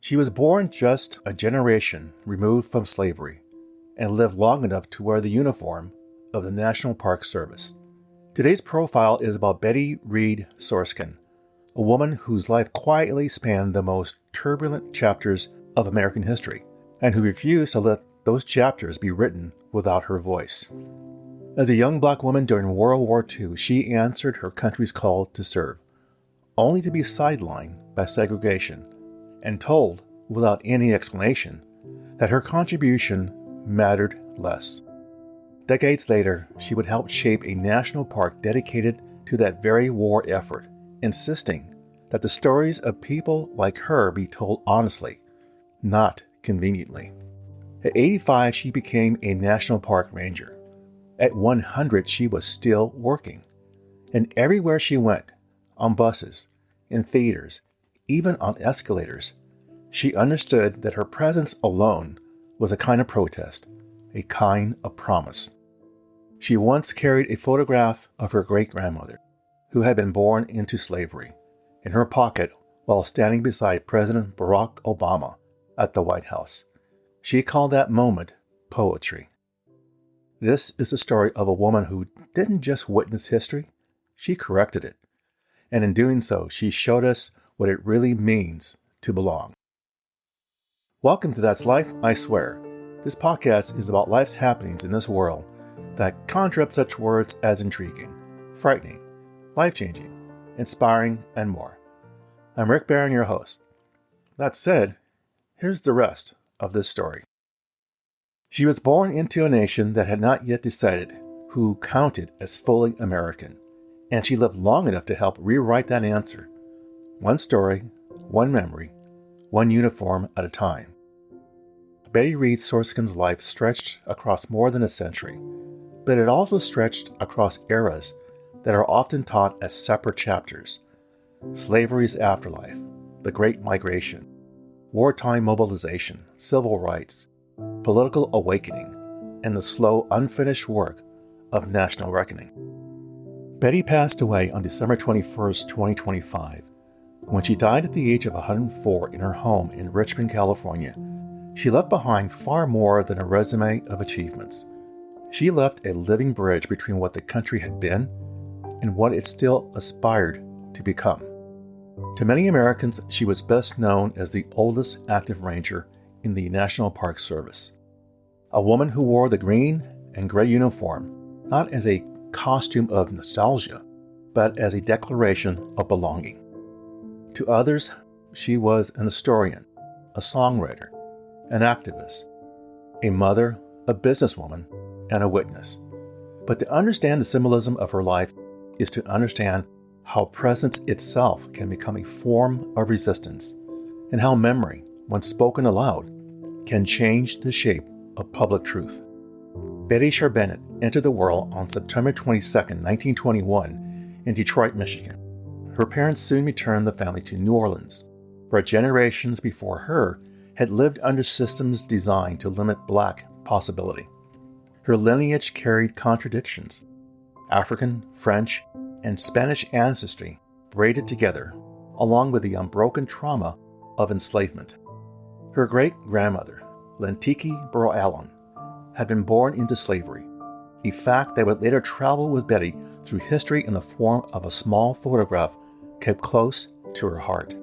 She was born just a generation removed from slavery and lived long enough to wear the uniform of the National Park Service. Today's profile is about Betty Reid Soskin, a woman whose life quietly spanned the most turbulent chapters of American history, and who refused to let those chapters be written without her voice. As a young black woman during World War II, she answered her country's call to serve, only to be sidelined by segregation and told, without any explanation, that her contribution mattered less. Decades later, she would help shape a national park dedicated to that very war effort, insisting that the stories of people like her be told honestly, not conveniently. At 85, she became a national park ranger. At 100, she was still working. And everywhere she went, on buses, in theaters, even on escalators, she understood that her presence alone was a kind of protest, a kind of promise. She once carried a photograph of her great-grandmother, who had been born into slavery, in her pocket while standing beside President Barack Obama at the White House. She called that moment poetry. This is the story of a woman who didn't just witness history, she corrected it. And in doing so, she showed us what it really means to belong. Welcome to That's Life, I Swear. This podcast is about life's happenings in this world that conjure up such words as intriguing, frightening, life-changing, inspiring, and more. I'm Rick Barron, your host. That said, here's the rest of this story. She was born into a nation that had not yet decided who counted as fully American, and she lived long enough to help rewrite that answer. One story, one memory, one uniform at a time. Betty Reid Soskin's life stretched across more than a century, but it also stretched across eras that are often taught as separate chapters. Slavery's afterlife, the Great Migration, wartime mobilization, civil rights, political awakening, and the slow, unfinished work of national reckoning. Betty passed away on December 21st, 2025. When she died at the age of 104 in her home in Richmond, California, she left behind far more than a resume of achievements. She left a living bridge between what the country had been and what it still aspired to become. To many Americans, she was best known as the oldest active ranger in the National Park Service. A woman who wore the green and gray uniform, not as a costume of nostalgia, but as a declaration of belonging. To others, she was an historian, a songwriter, an activist, a mother, a businesswoman, and a witness. But to understand the symbolism of her life is to understand how presence itself can become a form of resistance, and how memory, when spoken aloud, can change the shape of public truth. Betty Bennett entered the world on September 22, 1921, in Detroit, Michigan. Her parents soon returned the family to New Orleans, where generations before her had lived under systems designed to limit Black possibility. Her lineage carried contradictions. African, French, and Spanish ancestry braided together, along with the unbroken trauma of enslavement. Her great-grandmother, Lentiki Burrow Allen, had been born into slavery, a fact that would later travel with Betty through history in the form of a small photograph kept close to her heart.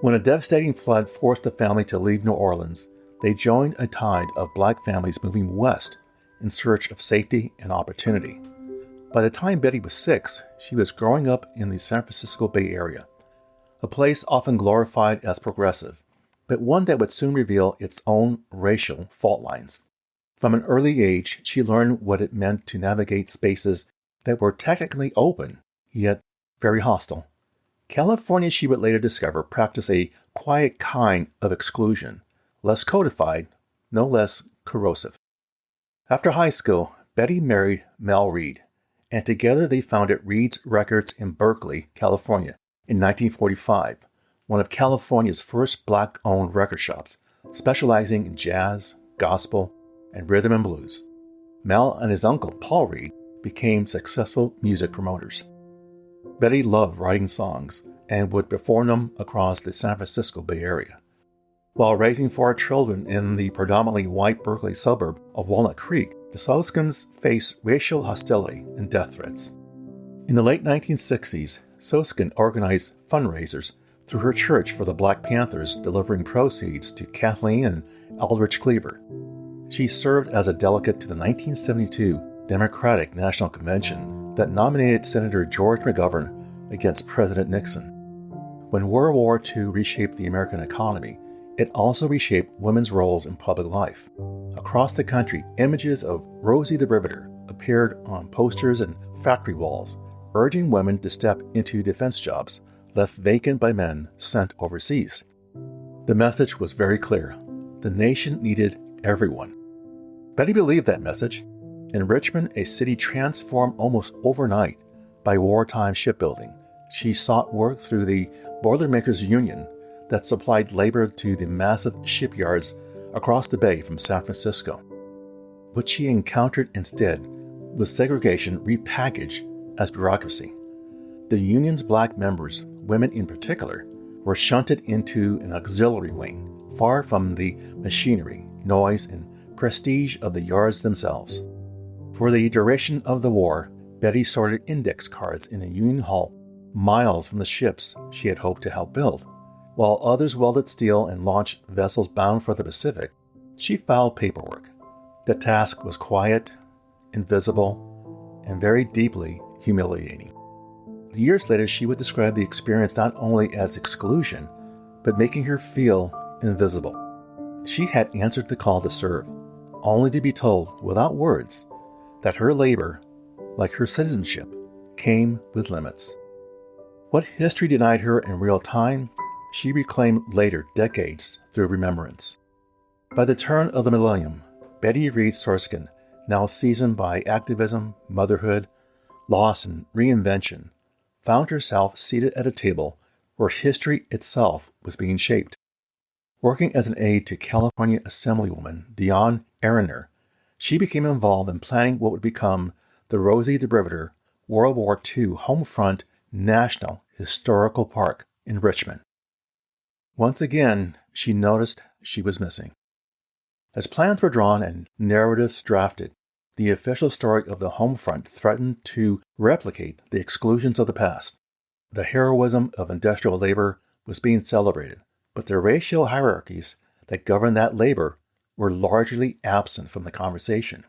When a devastating flood forced the family to leave New Orleans, they joined a tide of Black families moving west in search of safety and opportunity. By the time Betty was 6, she was growing up in the San Francisco Bay Area, a place often glorified as progressive, but one that would soon reveal its own racial fault lines. From an early age, she learned what it meant to navigate spaces that were technically open, yet very hostile. California, she would later discover, practiced a quiet kind of exclusion, less codified, no less corrosive. After high school, Betty married Mel Reid, and together they founded Reid's Records in Berkeley, California, in 1945, one of California's first Black-owned record shops, specializing in jazz, gospel, and rhythm and blues. Mel and his uncle, Paul Reid, became successful music promoters. Betty loved writing songs and would perform them across the San Francisco Bay Area. While raising 4 children in the predominantly white Berkeley suburb of Walnut Creek, the Soskins faced racial hostility and death threats. In the late 1960s, Soskin organized fundraisers through her church for the Black Panthers, delivering proceeds to Kathleen and Aldrich Cleaver. She served as a delegate to the 1972 Democratic National Convention that nominated Senator George McGovern against President Nixon. When World War II reshaped the American economy, it also reshaped women's roles in public life. Across the country, images of Rosie the Riveter appeared on posters and factory walls, urging women to step into defense jobs left vacant by men sent overseas. The message was very clear. The nation needed everyone. Betty believed that message. In Richmond, a city transformed almost overnight by wartime shipbuilding, she sought work through the Boilermakers Union that supplied labor to the massive shipyards across the bay from San Francisco. What she encountered instead was segregation repackaged as bureaucracy. The union's black members, women in particular, were shunted into an auxiliary wing, far from the machinery, noise, and prestige of the yards themselves. For the duration of the war, Betty sorted index cards in a union hall miles from the ships she had hoped to help build. While others welded steel and launched vessels bound for the Pacific, she filed paperwork. The task was quiet, invisible, and very deeply humiliating. Years later, she would describe the experience not only as exclusion, but making her feel invisible. She had answered the call to serve, only to be told, without words, that her labor, like her citizenship, came with limits. What history denied her in real time, she reclaimed later decades through remembrance. By the turn of the millennium, Betty Reid Soskin, now seasoned by activism, motherhood, loss, and reinvention, found herself seated at a table where history itself was being shaped. Working as an aide to California Assemblywoman Dion Aroner, she became involved in planning what would become the Rosie the Riveter World War II Homefront National Historical Park in Richmond. Once again, she noticed she was missing. As plans were drawn and narratives drafted, the official story of the Homefront threatened to replicate the exclusions of the past. The heroism of industrial labor was being celebrated, but the racial hierarchies that governed that labor were largely absent from the conversation.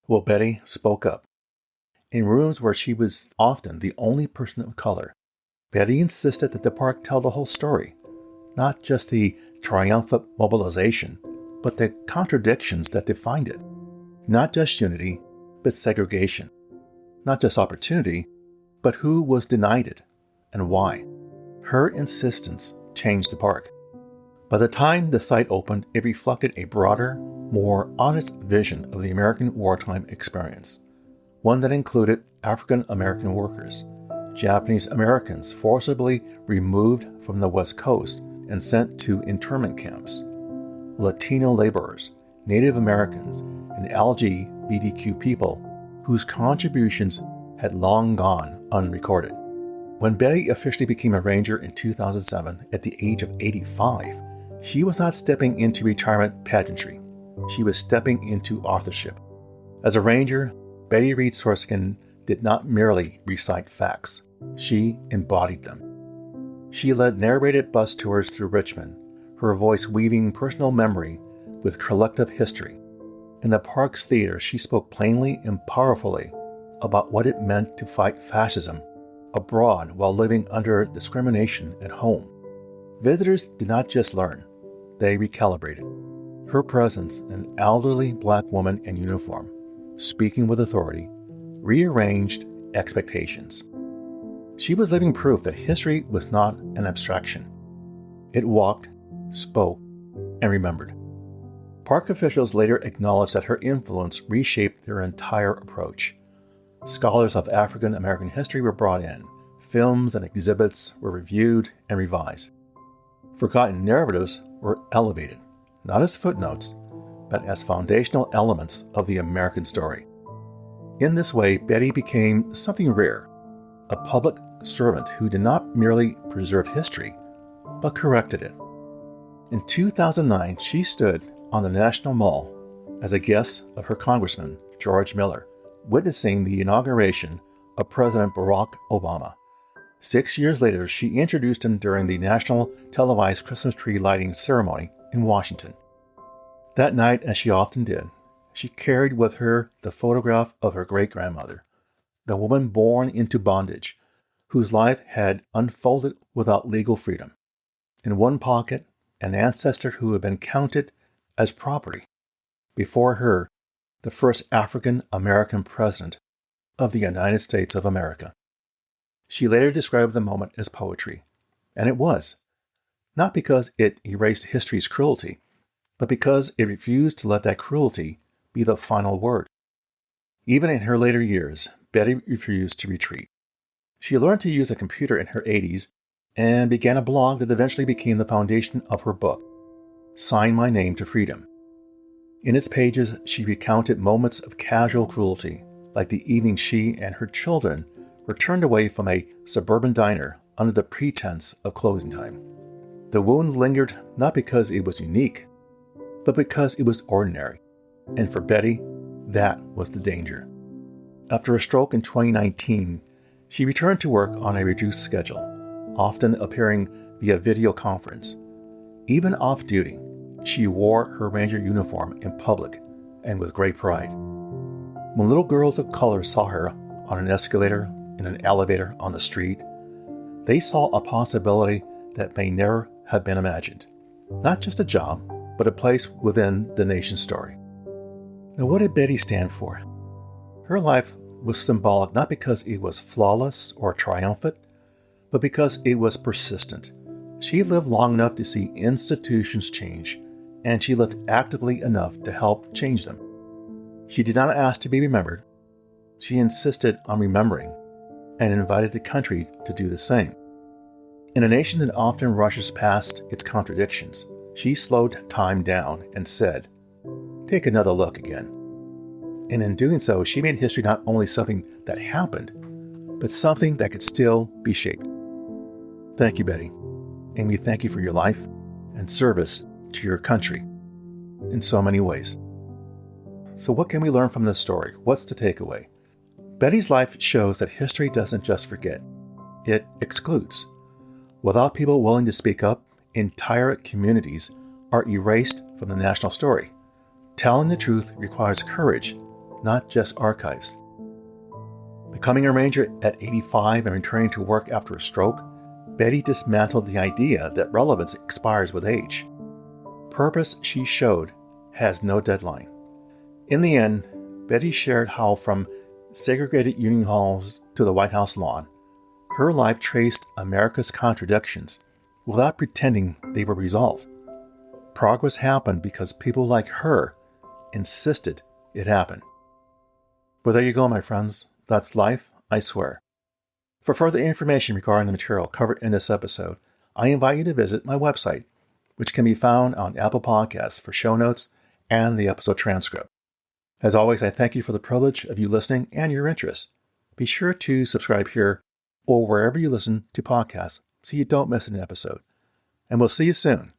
Well, Betty spoke up. In rooms where she was often the only person of color, Betty insisted that the park tell the whole story, not just the triumphant mobilization, but the contradictions that defined it. Not just unity, but segregation. Not just opportunity, but who was denied it and why. Her insistence changed the park. By the time the site opened, it reflected a broader, more honest vision of the American wartime experience, one that included African American workers, Japanese Americans forcibly removed from the West Coast and sent to internment camps, Latino laborers, Native Americans, and LGBTQ people whose contributions had long gone unrecorded. When Betty officially became a ranger in 2007 at the age of 85, she was not stepping into retirement pageantry. She was stepping into authorship. As a ranger, Betty Reid Soskin did not merely recite facts. She embodied them. She led narrated bus tours through Richmond, her voice weaving personal memory with collective history. In the park's theater, she spoke plainly and powerfully about what it meant to fight fascism abroad while living under discrimination at home. Visitors did not just learn, they recalibrated. Her presence, an elderly black woman in uniform, speaking with authority, rearranged expectations. She was living proof that history was not an abstraction. It walked, spoke, and remembered. Park officials later acknowledged that her influence reshaped their entire approach. Scholars of African American history were brought in. Films and exhibits were reviewed and revised. Forgotten narratives were elevated, not as footnotes, but as foundational elements of the American story. In this way, Betty became something rare, a public servant who did not merely preserve history, but corrected it. In 2009, she stood on the National Mall as a guest of her Congressman, George Miller, witnessing the inauguration of President Barack Obama. 6 years later, she introduced him during the national televised Christmas tree lighting ceremony in Washington. That night, as she often did, she carried with her the photograph of her great-grandmother, the woman born into bondage, whose life had unfolded without legal freedom. In one pocket, an ancestor who had been counted as property. Before her, the first African-American president of the United States of America. She later described the moment as poetry, and it was, not because it erased history's cruelty, but because it refused to let that cruelty be the final word. Even in her later years, Betty refused to retreat. She learned to use a computer in her 80s and began a blog that eventually became the foundation of her book, Sign My Name to Freedom. In its pages, she recounted moments of casual cruelty, like the evening she and her children were turned away from a suburban diner under the pretense of closing time. The wound lingered not because it was unique, but because it was ordinary. And for Betty, that was the danger. After a stroke in 2019, she returned to work on a reduced schedule, often appearing via video conference. Even off-duty, she wore her ranger uniform in public and with great pride. When little girls of color saw her on an escalator, in an elevator, on the street, they saw a possibility that may never have been imagined. Not just a job, but a place within the nation's story. Now, what did Betty stand for? Her life was symbolic not because it was flawless or triumphant, but because it was persistent. She lived long enough to see institutions change, and she lived actively enough to help change them. She did not ask to be remembered. She insisted on remembering and invited the country to do the same. In a nation that often rushes past its contradictions, she slowed time down and said, "Take another look again." And in doing so, she made history not only something that happened, but something that could still be shaped. Thank you, Betty. And we thank you for your life and service to your country in so many ways. So what can we learn from this story? What's the takeaway? Betty's life shows that history doesn't just forget, it excludes. Without people willing to speak up, entire communities are erased from the national story. Telling the truth requires courage, not just archives. Becoming a ranger at 85 and returning to work after a stroke, Betty dismantled the idea that relevance expires with age. Purpose, she showed, has no deadline. In the end, Betty shared how from segregated union halls to the White House lawn, her life traced America's contradictions without pretending they were resolved. Progress happened because people like her insisted it happen. Well, there you go, my friends. That's life, I swear. For further information regarding the material covered in this episode, I invite you to visit my website, which can be found on Apple Podcasts for show notes and the episode transcript. As always, I thank you for the privilege of you listening and your interest. Be sure to subscribe here or wherever you listen to podcasts so you don't miss an episode. And we'll see you soon